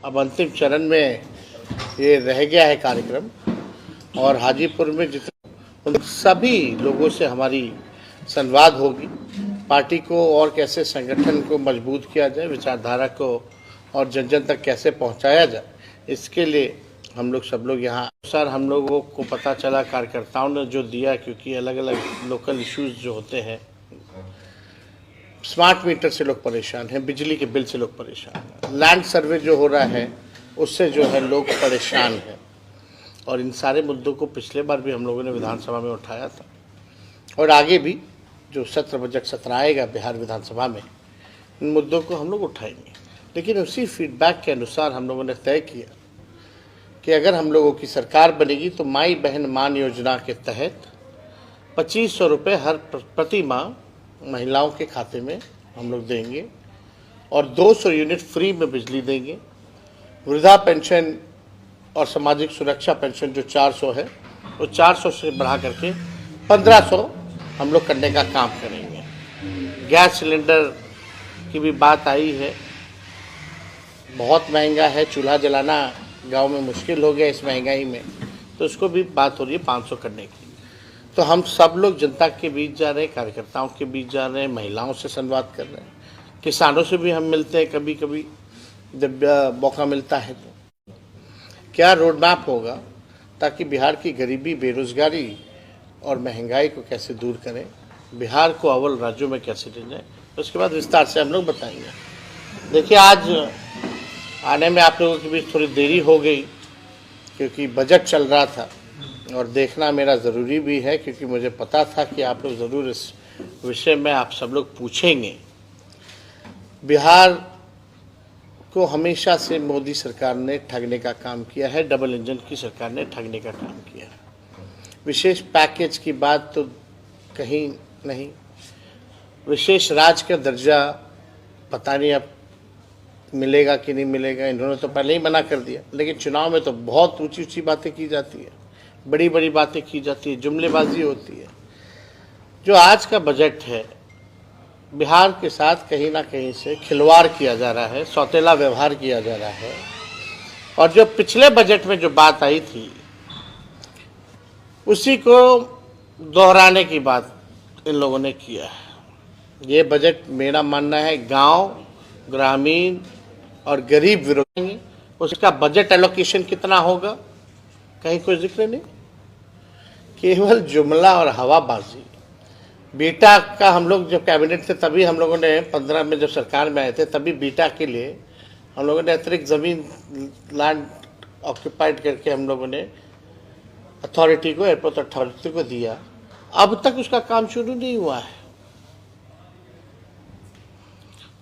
अब अंतिम चरण में ये रह गया है कार्यक्रम और हाजीपुर में जितने उन सभी लोगों से हमारी संवाद होगी। पार्टी को और कैसे संगठन को मजबूत किया जाए, विचारधारा को और जन जन तक कैसे पहुंचाया जाए, इसके लिए हम लोग सब लोग यहाँ सर हम लोगों को पता चला कार्यकर्ताओं ने जो दिया, क्योंकि अलग अलग लोकल इश्यूज जो होते हैं, स्मार्ट मीटर से लोग परेशान हैं, बिजली के बिल से लोग परेशान हैं, लैंड सर्वे जो हो रहा है उससे जो है लोग परेशान हैं। और इन सारे मुद्दों को पिछले बार भी हम लोगों ने विधानसभा में उठाया था और आगे भी जो सत्र बजट सत्र आएगा बिहार विधानसभा में, इन मुद्दों को हम लोग उठाएंगे। लेकिन उसी फीडबैक के अनुसार हम लोगों ने तय किया कि अगर हम लोगों की सरकार बनेगी तो माई बहन मान योजना के तहत 2500 रुपये हर प्रति माह महिलाओं के खाते में हम लोग देंगे और 200 यूनिट फ्री में बिजली देंगे। वृद्धा पेंशन और सामाजिक सुरक्षा पेंशन जो 400 है वो 400 से बढ़ा करके 1500 हम लोग करने का काम करेंगे। गैस सिलेंडर की भी बात आई है, बहुत महंगा है, चूल्हा जलाना गांव में मुश्किल हो गया इस महंगाई में, तो उसको भी बात हो रही है 500 करने की। तो हम सब लोग जनता के बीच जा रहे हैं, कार्यकर्ताओं के बीच जा रहे हैं, महिलाओं से संवाद कर रहे हैं, किसानों से भी हम मिलते हैं कभी कभी जब मौका मिलता है। तो क्या रोड मैप होगा ताकि बिहार की गरीबी, बेरोजगारी और महंगाई को कैसे दूर करें, बिहार को अव्वल राज्यों में कैसे ले जाएं, उसके बाद विस्तार से हम लोग बताएंगे। देखिए, आज आने में आप लोगों के बीच थोड़ी देरी हो गई क्योंकि बजट चल रहा था और देखना मेरा ज़रूरी भी है, क्योंकि मुझे पता था कि आप लोग ज़रूर इस विषय में आप सब लोग पूछेंगे। बिहार को हमेशा से मोदी सरकार ने ठगने का काम किया है, डबल इंजन की सरकार ने ठगने का काम किया है। विशेष पैकेज की बात तो कहीं नहीं, विशेष राज्य का दर्जा पता नहीं अब मिलेगा कि नहीं मिलेगा, इन्होंने तो पहले ही मना कर दिया। लेकिन चुनाव में तो बहुत ऊंची ऊंची बातें की जाती है, बड़ी बड़ी बातें की जाती है, जुमलेबाजी होती है। जो आज का बजट है, बिहार के साथ कहीं ना कहीं से खिलवाड़ किया जा रहा है, सौतेला व्यवहार किया जा रहा है। और जो पिछले बजट में जो बात आई थी उसी को दोहराने की बात इन लोगों ने किया है। ये बजट मेरा मानना है गांव, ग्रामीण और गरीब विरोधी। उसका बजट एलोकेशन कितना होगा कहीं कोई जिक्र नहीं, केवल जुमला और हवाबाजी। बीटा का हम लोग जब कैबिनेट थे तभी हम लोगों ने 15 में जब सरकार में आए थे तभी बीटा के लिए हम लोगों ने अतिरिक्त ज़मीन लैंड ऑक्यूपाइड करके हम लोगों ने अथॉरिटी को, एयरपोर्ट अथॉरिटी को दिया। अब तक उसका काम शुरू नहीं हुआ है।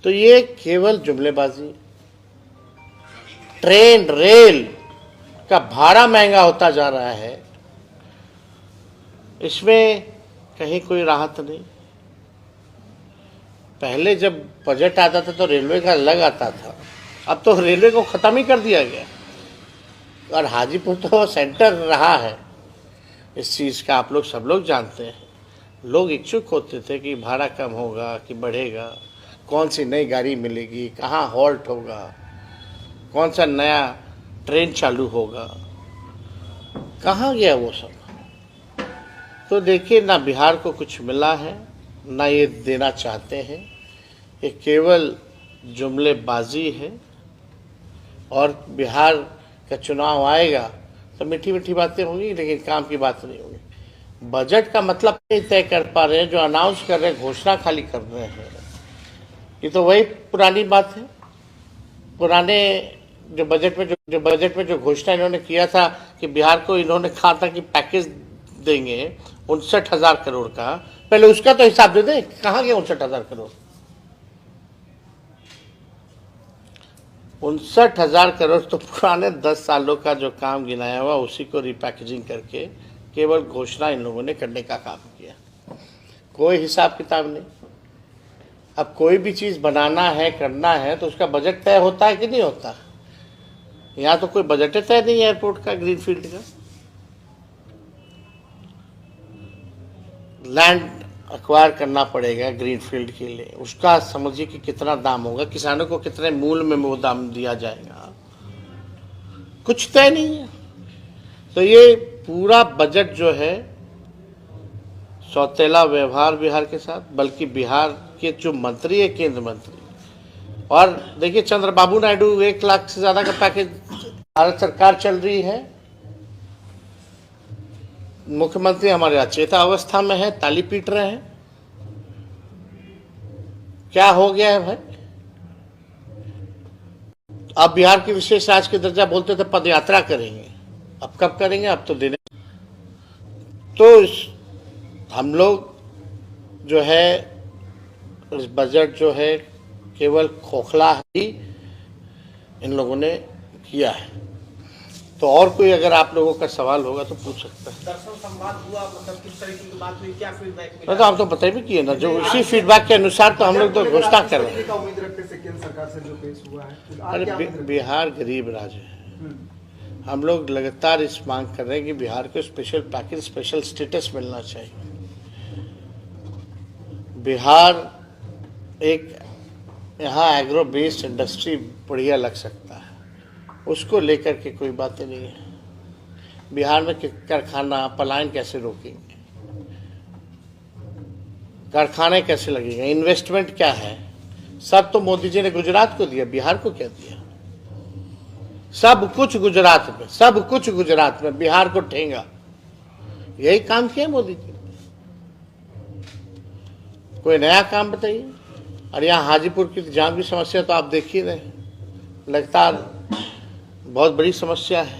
तो ये केवल जुमलेबाजी। ट्रेन, रेल का भाड़ा महंगा होता जा रहा है, इसमें कहीं कोई राहत नहीं। पहले जब बजट आता था तो रेलवे का अलग आता था, अब तो रेलवे को ख़त्म ही कर दिया गया। और हाजीपुर तो सेंटर रहा है इस चीज़ का, आप लोग सब लोग जानते हैं। लोग इच्छुक होते थे कि भाड़ा कम होगा कि बढ़ेगा, कौन सी नई गाड़ी मिलेगी, कहाँ हॉल्ट होगा, कौन सा नया ट्रेन चालू होगा, कहाँ गया वो सब। तो देखिए, ना बिहार को कुछ मिला है, ना ये देना चाहते हैं। ये केवल जुमलेबाजी है। और बिहार का चुनाव आएगा तो मीठी मीठी बातें होंगी, लेकिन काम की बात नहीं होगी। बजट का मतलब नहीं तय कर पा रहे हैं, जो अनाउंस कर रहे हैं, घोषणा खाली कर रहे हैं। ये तो वही पुरानी बात है। पुराने जो बजट में जो घोषणा इन्होंने किया था कि बिहार को इन्होंने कहा था कि पैकेज देंगे 59,000 करोड़ का, पहले उसका तो हिसाब दे दें, कहाँ गया 59,000 करोड़। 59,000 करोड़ तो पुराने 10 सालों का जो काम गिनाया हुआ उसी को रिपैकेजिंग करके केवल घोषणा इन लोगों ने करने का काम किया, कोई हिसाब किताब नहीं। अब कोई भी चीज़ बनाना है, करना है, तो उसका बजट तय होता है कि नहीं होता। यहाँ तो कोई बजट तय नहीं है एयरपोर्ट का, ग्रीनफील्ड का। लैंड एक्वायर करना पड़ेगा ग्रीनफील्ड के लिए, उसका समझिए कि कितना दाम होगा, किसानों को कितने मूल्य में वो दाम दिया जाएगा, कुछ तय नहीं है। तो ये पूरा बजट जो है सौतेला व्यवहार बिहार के साथ, बल्कि बिहार के जो मंत्री है केंद्र मंत्री, और देखिए चंद्रबाबू नायडू 1 लाख से ज्यादा का पैकेज भारत सरकार चल रही है। मुख्यमंत्री हमारे अचेता अवस्था में है, ताली पीट रहे हैं। क्या हो गया है भाई? अब बिहार की विशेष राज्य के दर्जा बोलते थे पद यात्रा करेंगे, अब कब करेंगे? अब तो देने। तो हम लोग जो है इस बजट जो है केवल खोखला ही इन लोगों ने किया है। तो और कोई अगर आप लोगों का सवाल होगा तो पूछ सकता है। दर्शन संवाद हुआ, मतलब किस तरीके की बात हुई, क्या फीडबैक मिला? तो आप तो पता भी किए ना, जो उसी फीडबैक के अनुसार तो हम लोग तो घोषणा कर रहे हैं। उम्मीद रखते हैं केंद्र सरकार से जो पेश हुआ है। अरे बिहार गरीब राज्य है, हम लोग लगातार इस मांग कर रहे हैं कि बिहार को स्पेशल पैकेज, स्पेशल स्टेटस मिलना चाहिए। बिहार एक यहाँ एग्रो बेस्ड इंडस्ट्री बढ़िया लग सकता है, उसको लेकर के कोई बातें नहीं है। बिहार में कारखाना पलायन कैसे रोकेंगे, कारखाने कैसे लगेंगे, इन्वेस्टमेंट क्या है? सब तो मोदी जी ने गुजरात को दिया, बिहार को क्या दिया? सब कुछ गुजरात में, सब कुछ गुजरात में, बिहार को ठेंगा। यही काम किया मोदी जी। कोई नया काम बताइए। और यहाँ हाजीपुर की जाम की समस्या तो आप देख ही रहे, लगातार बहुत बड़ी समस्या है।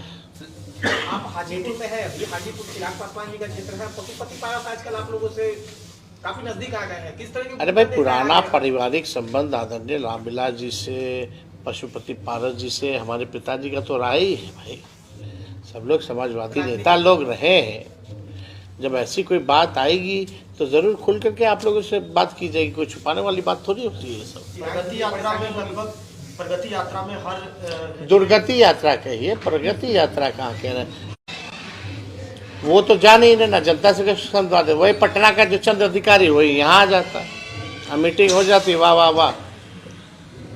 आप हाजीपुर में है, अभी हाजीपुर चिराग पासवान जी का क्षेत्र है। पशुपति पारस आजकल आप लोगों से काफी नजदीक आ गए हैं, किस तरह के? अरे भाई, पुराना पारिवारिक संबंध आदरणीय रामविलास जी से, पशुपति पारस जी से हमारे पिताजी का तो रहा ही है भाई। सब लोग समाजवादी नेता लोग रहे हैं। जब ऐसी कोई बात आएगी तो जरूर खुल करके आप लोगों से बात की जाएगी, कोई छुपाने वाली बात थोड़ी होती है। सब प्रगति यात्रा में लगभग, प्रगति यात्रा में हर दुर्गति यात्रा कहिए, प्रगति यात्रा कहाँ कह रहे हैं? वो तो जा नहीं रहे ना, जनता से समझवाते। वही पटना का जो चंद अधिकारी वही यहाँ आ जाता है, मीटिंग हो जाती, वाह वाह वाह,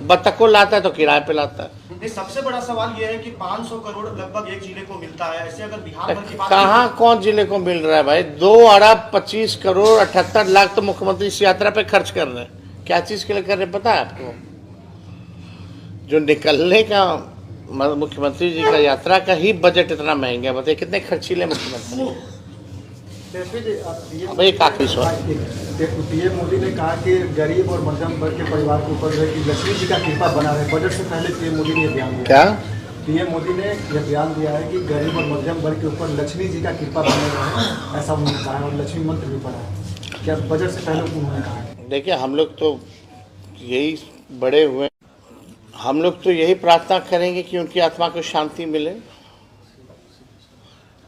बतख को लाता है तो किराए पे लाता है। सबसे बड़ा सवाल यह है कि 500 करोड़ लगभग एक जिले को मिलता है। ऐसे अगर बिहार भर की बात कहाँ कौन जिले को मिल रहा है भाई? 2 अरब 25 करोड़ 78 लाख तो मुख्यमंत्री इस यात्रा पे खर्च कर रहे हैं। क्या चीज के लिए कर रहे हैं पता है आपको? जो निकलने का मुख्यमंत्री जी का यात्रा का ही बजट इतना महंगा है, बताइए कितने खर्चीले मुख्यमंत्री। अब एक आखिरी सवाल, पीएम मोदी ने कहा कि गरीब और मध्यम वर्ग के परिवार के ऊपर कि लक्ष्मी जी का कृपा बना रहे। बजट से पहले पीएम मोदी ने बयान दिया। क्या पीएम मोदी ने यह बयान दिया है कि गरीब और मध्यम वर्ग के ऊपर लक्ष्मी जी का कृपा बने रहे, ऐसा उन्होंने कहा है, और लक्ष्मी मंत्र भी पढ़ा है। क्या बजट से पहले उन्होंने कहा है? देखिए, हम लोग तो यही बड़े हुए, हम लोग तो यही प्रार्थना करेंगे कि उनकी आत्मा को शांति मिले,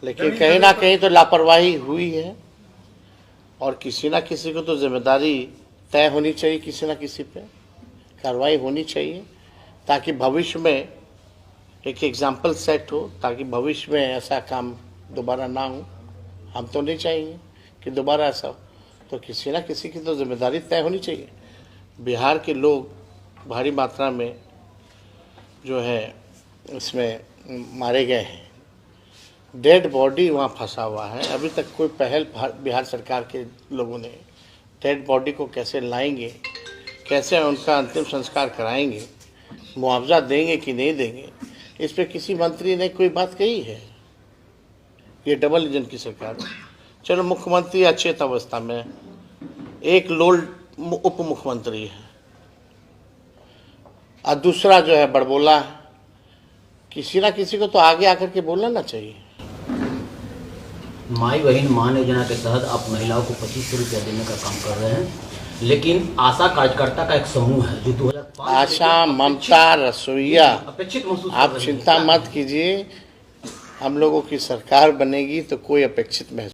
लेकिन कहीं ना कहीं तो लापरवाही हुई है और किसी ना किसी को तो जिम्मेदारी तय होनी चाहिए, किसी ना किसी पे कार्रवाई होनी चाहिए, ताकि भविष्य में एक एग्जाम्पल सेट हो, ताकि भविष्य में ऐसा काम दोबारा ना हो। हम तो नहीं चाहेंगे कि दोबारा ऐसा हो, तो किसी ना किसी की तो जिम्मेदारी तय होनी चाहिए। बिहार के लोग भारी मात्रा में जो है इसमें मारे गए हैं, डेड बॉडी वहाँ फंसा हुआ है। अभी तक कोई पहल बिहार सरकार के लोगों ने डेड बॉडी को कैसे लाएंगे, कैसे उनका अंतिम संस्कार कराएंगे, मुआवजा देंगे कि नहीं देंगे, इस पर किसी मंत्री ने कोई बात कही है? ये डबल इंजन की सरकार है। चलो, मुख्यमंत्री अचेत अवस्था में, एक लोल उप मुख्यमंत्री है और दूसरा जो है बड़बोला है। किसी ना किसी को तो आगे आकर के बोलना ना चाहिए। माई बहन मान योजना के तहत आप महिलाओं को 2500 रुपया देने का काम कर रहे हैं, लेकिन आशा कार्यकर्ता का एक समूह है जो 2005 आशा, ममता, रसोईया, अपेक्षित महसूस कर आप रहे हैं। चिंता मत कीजिए, हम लोगों की सरकार बनेगी तो कोई अपेक्षित महसूस